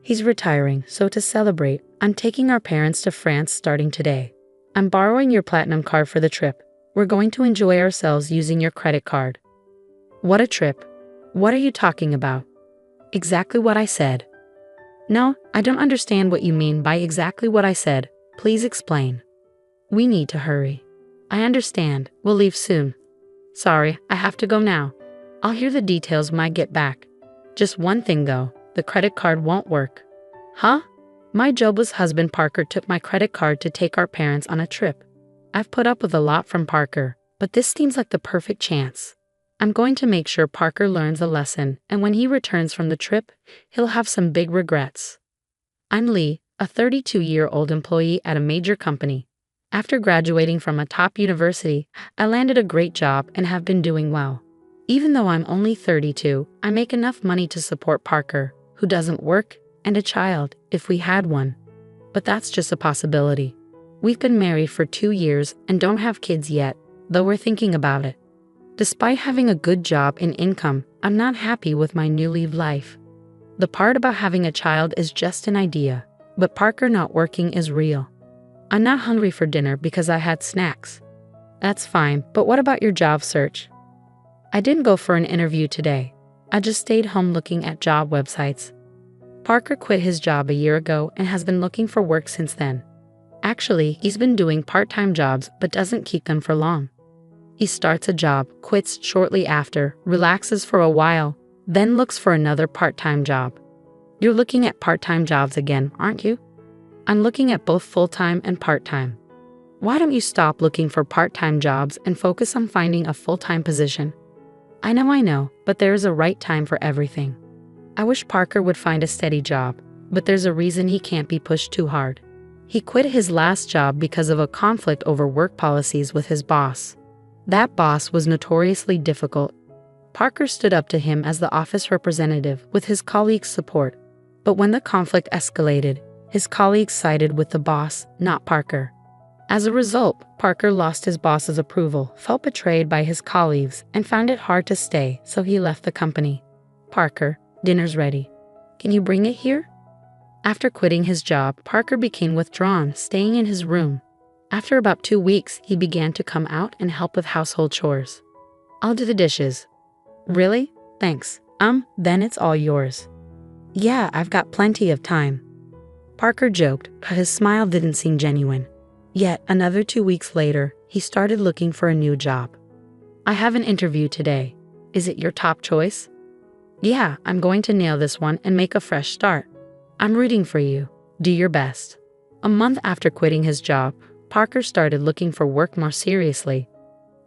He's retiring, so to celebrate, I'm taking our parents to France starting today. I'm borrowing your platinum card for the trip. We're going to enjoy ourselves using your credit card. What a trip. What are you talking about? Exactly what I said. No, I don't understand what you mean by exactly what I said. Please explain. We need to hurry. I understand. We'll leave soon. Sorry, I have to go now. I'll hear the details when I get back. Just one thing though, the credit card won't work. Huh? My jobless husband Parker took my credit card to take our parents on a trip. I've put up with a lot from Parker, but this seems like the perfect chance. I'm going to make sure Parker learns a lesson, and when he returns from the trip, he'll have some big regrets. I'm Lee, a 32-year-old employee at a major company. After graduating from a top university, I landed a great job and have been doing well. Even though I'm only 32, I make enough money to support Parker, who doesn't work, and a child, if we had one. But that's just a possibility. We've been married for 2 years and don't have kids yet, though we're thinking about it. Despite having a good job and income, I'm not happy with my newly life. The part about having a child is just an idea, but Parker not working is real. I'm not hungry for dinner because I had snacks. That's fine, but what about your job search? I didn't go for an interview today. I just stayed home looking at job websites. Parker quit his job a year ago and has been looking for work since then. Actually, he's been doing part-time jobs but doesn't keep them for long. He starts a job, quits shortly after, relaxes for a while, then looks for another part-time job. You're looking at part-time jobs again, aren't you? I'm looking at both full-time and part-time. Why don't you stop looking for part-time jobs and focus on finding a full-time position? I know, but there is a right time for everything. I wish Parker would find a steady job, but there's a reason he can't be pushed too hard. He quit his last job because of a conflict over work policies with his boss. That boss was notoriously difficult. Parker stood up to him as the office representative with his colleagues' support. But when the conflict escalated, his colleagues sided with the boss, not Parker. As a result, Parker lost his boss's approval, felt betrayed by his colleagues, and found it hard to stay, so he left the company. Parker, dinner's ready. Can you bring it here? After quitting his job, Parker became withdrawn, staying in his room. After about 2 weeks, he began to come out and help with household chores. I'll do the dishes. Really? Thanks. Then it's all yours. Yeah, I've got plenty of time. Parker joked, but his smile didn't seem genuine. Yet, another 2 weeks later, he started looking for a new job. I have an interview today. Is it your top choice? Yeah, I'm going to nail this one and make a fresh start. I'm rooting for you. Do your best. A month after quitting his job, Parker started looking for work more seriously.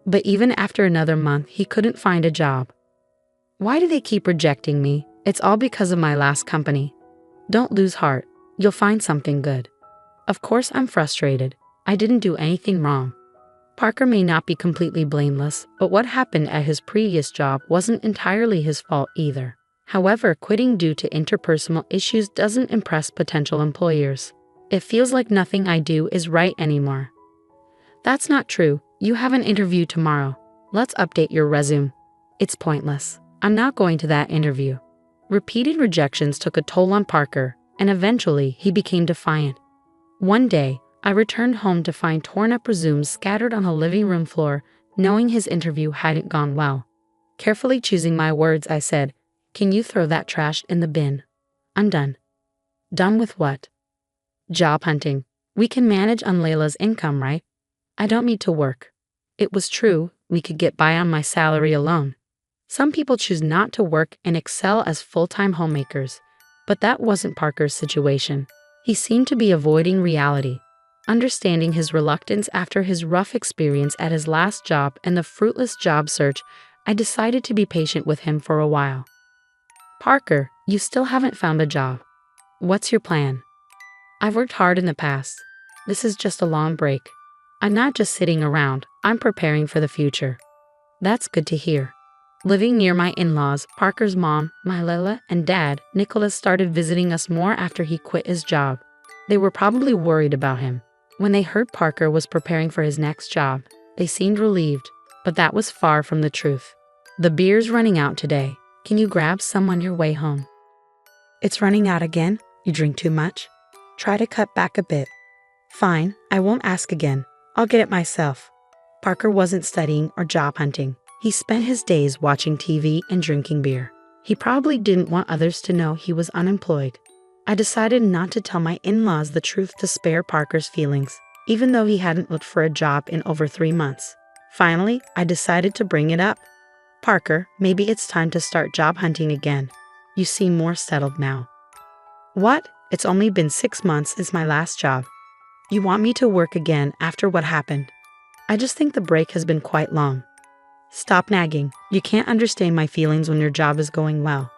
But even after another month, he couldn't find a job. Why do they keep rejecting me? It's all because of my last company. Don't lose heart. You'll find something good. Of course, I'm frustrated. I didn't do anything wrong. Parker may not be completely blameless, but what happened at his previous job wasn't entirely his fault either. However, quitting due to interpersonal issues doesn't impress potential employers. It feels like nothing I do is right anymore. That's not true. You have an interview tomorrow. Let's update your resume. It's pointless. I'm not going to that interview. Repeated rejections took a toll on Parker, and eventually he became defiant. One day, I returned home to find torn-up resumes scattered on the living room floor, knowing his interview hadn't gone well. Carefully choosing my words, I said, "Can you throw that trash in the bin? I'm done." Done with what? Job hunting. We can manage on Layla's income, right? I don't need to work. It was true, we could get by on my salary alone. Some people choose not to work and excel as full-time homemakers, but that wasn't Parker's situation. He seemed to be avoiding reality. Understanding his reluctance after his rough experience at his last job and the fruitless job search, I decided to be patient with him for a while. Parker, you still haven't found a job. What's your plan? I've worked hard in the past. This is just a long break. I'm not just sitting around, I'm preparing for the future. That's good to hear. Living near my in-laws, Parker's mom, my Layla, and dad, Nicholas, started visiting us more after he quit his job. They were probably worried about him. When they heard Parker was preparing for his next job, they seemed relieved, but that was far from the truth. The beer's running out today. Can you grab some on your way home? It's running out again? You drink too much? Try to cut back a bit. Fine, I won't ask again. I'll get it myself. Parker wasn't studying or job hunting. He spent his days watching TV and drinking beer. He probably didn't want others to know he was unemployed. I decided not to tell my in-laws the truth to spare Parker's feelings, even though he hadn't looked for a job in over 3 months. Finally, I decided to bring it up. Parker, maybe it's time to start job hunting again. You seem more settled now. What? It's only been 6 months since my last job. You want me to work again after what happened? I just think the break has been quite long. Stop nagging. You can't understand my feelings when your job is going well.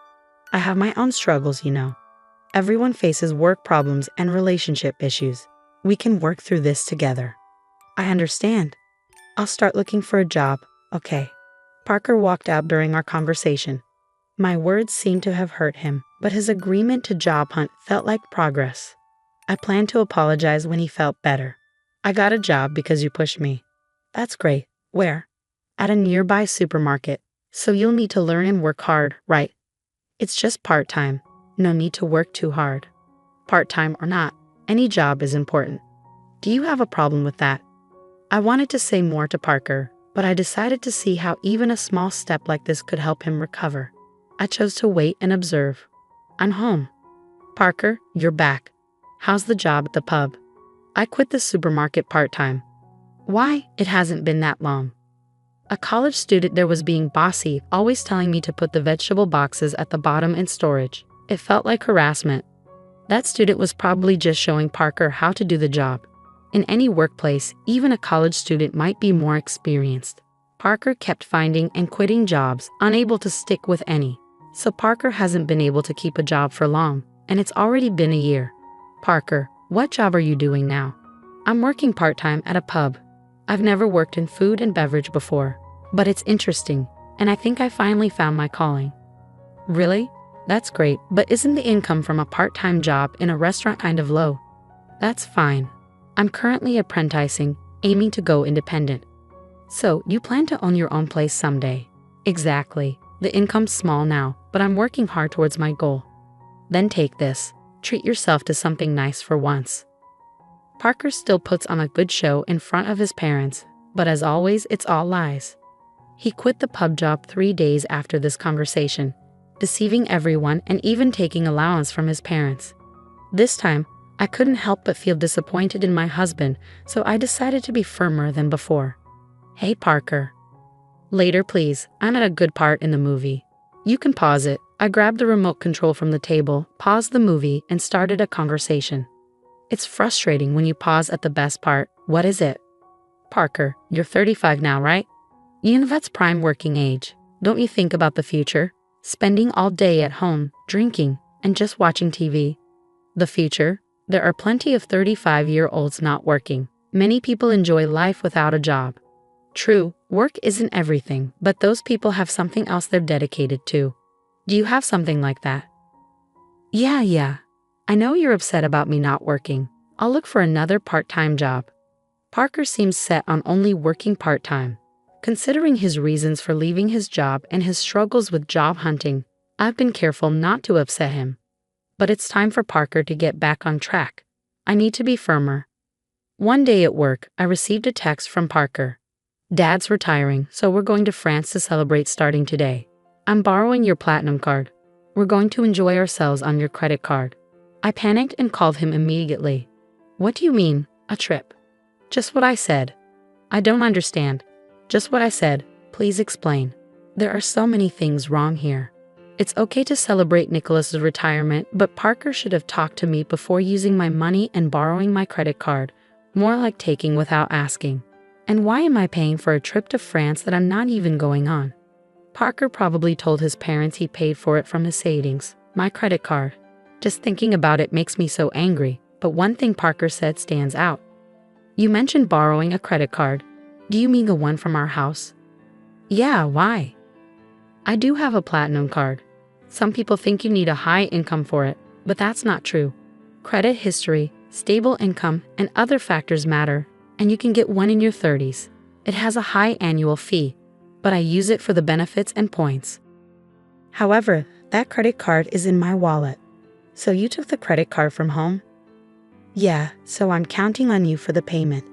I have my own struggles, you know. Everyone faces work problems and relationship issues. We can work through this together. I understand. I'll start looking for a job, okay? Parker walked out during our conversation. My words seemed to have hurt him, but his agreement to job hunt felt like progress. I planned to apologize when he felt better. I got a job because you pushed me. That's great. Where? At a nearby supermarket. So you'll need to learn and work hard, right? It's just part-time. No need to work too hard. Part-time or not, any job is important. Do you have a problem with that? I wanted to say more to Parker, but I decided to see how even a small step like this could help him recover. I chose to wait and observe. I'm home. Parker, you're back. How's the job at the pub? I quit the supermarket part-time. Why? It hasn't been that long. A college student there was being bossy, always telling me to put the vegetable boxes at the bottom in storage. It felt like harassment. That student was probably just showing Parker how to do the job. In any workplace, even a college student might be more experienced. Parker kept finding and quitting jobs, unable to stick with any. So Parker hasn't been able to keep a job for long, and it's already been a year. Parker, what job are you doing now? I'm working part-time at a pub. I've never worked in food and beverage before, but it's interesting, and I think I finally found my calling. Really? That's great, but isn't the income from a part-time job in a restaurant kind of low? That's fine. I'm currently apprenticing, aiming to go independent. So, you plan to own your own place someday? Exactly. The income's small now, but I'm working hard towards my goal. Then take this. Treat yourself to something nice for once. Parker still puts on a good show in front of his parents, but as always, it's all lies. He quit the pub job 3 days after this conversation, deceiving everyone and even taking allowance from his parents. This time, I couldn't help but feel disappointed in my husband, so I decided to be firmer than before. Hey, Parker. Later, please. I'm at a good part in the movie. You can pause it. I grabbed the remote control from the table, paused the movie, and started a conversation. It's frustrating when you pause at the best part. What is it? Parker, you're 35 now, right? You know that's prime working age. Don't you think about the future? Spending all day at home, drinking, and just watching TV. The future? There are plenty of 35-year-olds not working. Many people enjoy life without a job. True, work isn't everything, but those people have something else they're dedicated to. Do you have something like that? Yeah. I know you're upset about me not working. I'll look for another part-time job. Parker seems set on only working part-time. Considering his reasons for leaving his job and his struggles with job hunting, I've been careful not to upset him. But it's time for Parker to get back on track. I need to be firmer. One day at work, I received a text from Parker. Dad's retiring, so we're going to France to celebrate starting today. I'm borrowing your platinum card. We're going to enjoy ourselves on your credit card. I panicked and called him immediately. What do you mean, a trip? Just what I said. I don't understand. Just what I said. Please explain. There are so many things wrong here. It's okay to celebrate Nicholas's retirement, but Parker should have talked to me before using my money and borrowing my credit card. More like taking without asking. And why am I paying for a trip to France that I'm not even going on? Parker probably told his parents he paid for it from his savings, my credit card. Just thinking about it makes me so angry, but one thing Parker said stands out. You mentioned borrowing a credit card. Do you mean the one from our house? Yeah, why? I do have a platinum card. Some people think you need a high income for it, but that's not true. Credit history, stable income, and other factors matter, and you can get one in your 30s. It has a high annual fee, but I use it for the benefits and points. However, that credit card is in my wallet. So you took the credit card from home? Yeah, so I'm counting on you for the payment.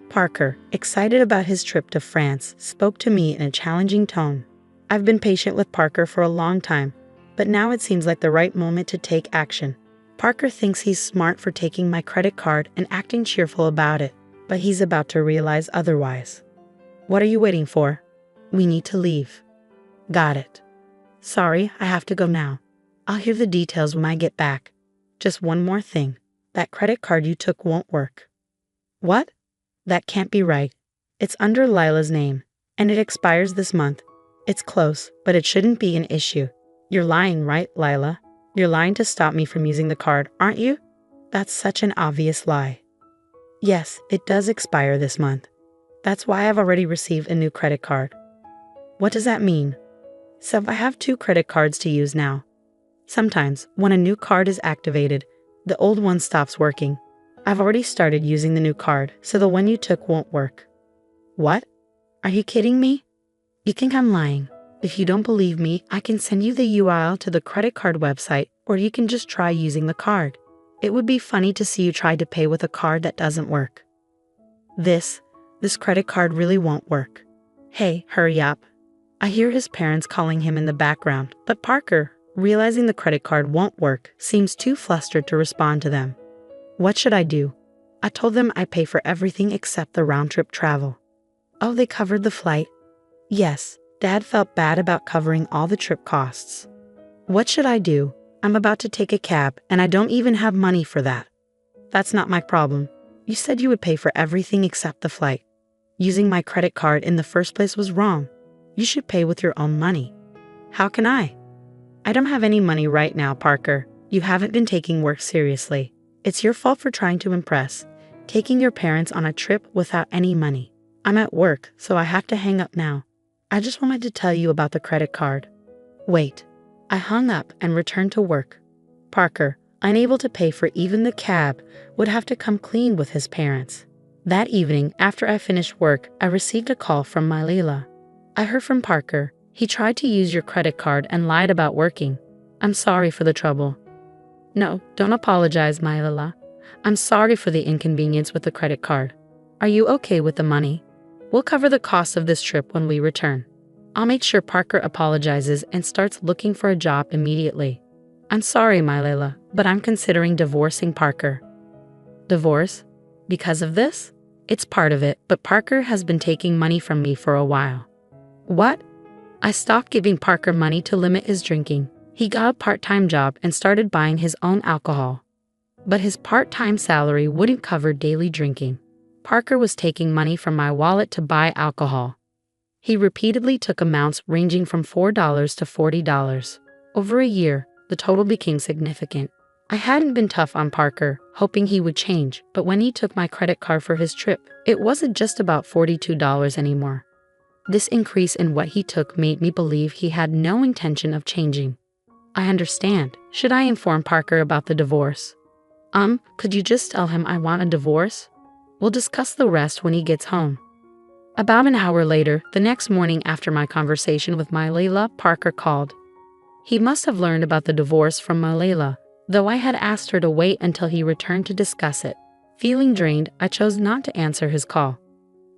Parker, excited about his trip to France, spoke to me in a challenging tone. I've been patient with Parker for a long time, but now it seems like the right moment to take action. Parker thinks he's smart for taking my credit card and acting cheerful about it, but he's about to realize otherwise. What are you waiting for? We need to leave. Got it. Sorry, I have to go now. I'll hear the details when I get back. Just one more thing. That credit card you took won't work. What? That can't be right. It's under Lila's name, and it expires this month. It's close, but it shouldn't be an issue. You're lying, right, Lila? You're lying to stop me from using the card, aren't you? That's such an obvious lie. Yes, it does expire this month. That's why I've already received a new credit card. What does that mean? So I have 2 credit cards to use now. Sometimes, when a new card is activated, the old one stops working. I've already started using the new card, so the one you took won't work. What? Are you kidding me? You think I'm lying. If you don't believe me, I can send you the URL to the credit card website, or you can just try using the card. It would be funny to see you try to pay with a card that doesn't work. This credit card really won't work. Hey, hurry up. I hear his parents calling him in the background, but Parker, realizing the credit card won't work, seems too flustered to respond to them. What should I do? I told them I pay for everything except the round-trip travel. Oh, they covered the flight? Yes, Dad felt bad about covering all the trip costs. What should I do? I'm about to take a cab, and I don't even have money for that. That's not my problem. You said you would pay for everything except the flight. Using my credit card in the first place was wrong. You should pay with your own money. How can I? I don't have any money right now, Parker. You haven't been taking work seriously. It's your fault for trying to impress, taking your parents on a trip without any money. I'm at work, so I have to hang up now. I just wanted to tell you about the credit card. Wait. I hung up and returned to work. Parker, unable to pay for even the cab, would have to come clean with his parents. That evening, after I finished work, I received a call from my Leila. I heard from Parker. He tried to use your credit card and lied about working. I'm sorry for the trouble. No, don't apologize, my Leila. I'm sorry for the inconvenience with the credit card. Are you okay with the money? We'll cover the cost of this trip when we return. I'll make sure Parker apologizes and starts looking for a job immediately. I'm sorry, my Leila, but I'm considering divorcing Parker. Divorce? Because of this? It's part of it, but Parker has been taking money from me for a while. What? I stopped giving Parker money to limit his drinking. He got a part-time job and started buying his own alcohol. But his part-time salary wouldn't cover daily drinking. Parker was taking money from my wallet to buy alcohol. He repeatedly took amounts ranging from $4 to $40. Over a year, the total became significant. I hadn't been tough on Parker, hoping he would change, but when he took my credit card for his trip, it wasn't just about $42 anymore. This increase in what he took made me believe he had no intention of changing. I understand. Should I inform Parker about the divorce? Could you just tell him I want a divorce? We'll discuss the rest when he gets home. About an hour later, the next morning after my conversation with my Leila, Parker called. He must have learned about the divorce from my Leila, though I had asked her to wait until he returned to discuss it. Feeling drained, I chose not to answer his call.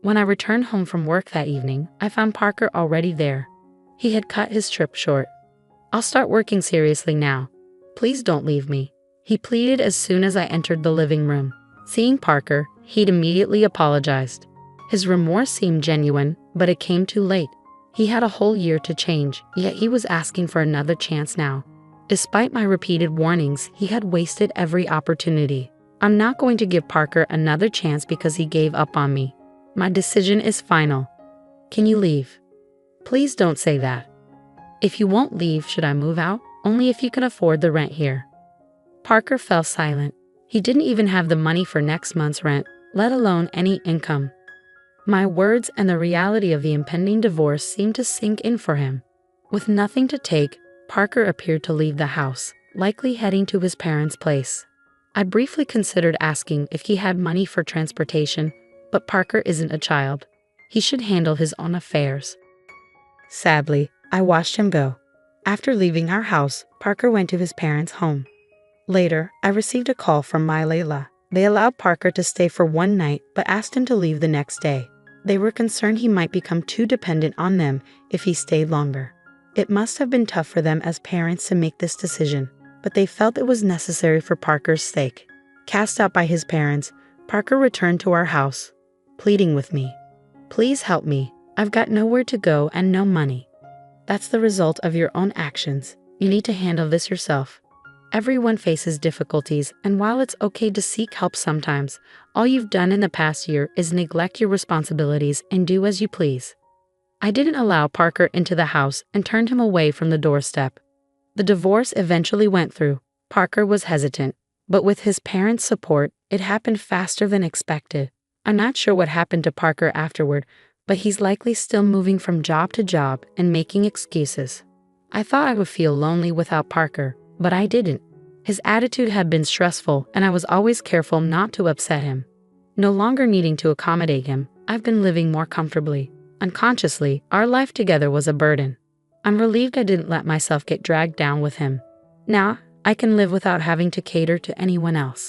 When I returned home from work that evening, I found Parker already there. He had cut his trip short. I'll start working seriously now. Please don't leave me, he pleaded as soon as I entered the living room. Seeing Parker, he'd immediately apologized. His remorse seemed genuine, but it came too late. He had a whole year to change, yet he was asking for another chance now. Despite my repeated warnings, he had wasted every opportunity. I'm not going to give Parker another chance because he gave up on me. My decision is final. Can you leave? Please don't say that. If you won't leave, should I move out? Only if you can afford the rent here. Parker fell silent. He didn't even have the money for next month's rent, let alone any income. My words and the reality of the impending divorce seemed to sink in for him. With nothing to take, Parker appeared to leave the house, likely heading to his parents' place. I briefly considered asking if he had money for transportation, but Parker isn't a child. He should handle his own affairs. Sadly, I watched him go. After leaving our house, Parker went to his parents' home. Later, I received a call from my Layla. They allowed Parker to stay for one night but asked him to leave the next day. They were concerned he might become too dependent on them if he stayed longer. It must have been tough for them as parents to make this decision, but they felt it was necessary for Parker's sake. Cast out by his parents, Parker returned to our house, pleading with me. "Please help me. I've got nowhere to go and no money." That's the result of your own actions. You need to handle this yourself. Everyone faces difficulties, and while it's okay to seek help sometimes, all you've done in the past year is neglect your responsibilities and do as you please. I didn't allow Parker into the house and turned him away from the doorstep. The divorce eventually went through. Parker was hesitant, but with his parents' support, it happened faster than expected. I'm not sure what happened to Parker afterward, but he's likely still moving from job to job and making excuses. I thought I would feel lonely without Parker, but I didn't. His attitude had been stressful, and I was always careful not to upset him. No longer needing to accommodate him, I've been living more comfortably. Unconsciously, our life together was a burden. I'm relieved I didn't let myself get dragged down with him. Now, I can live without having to cater to anyone else.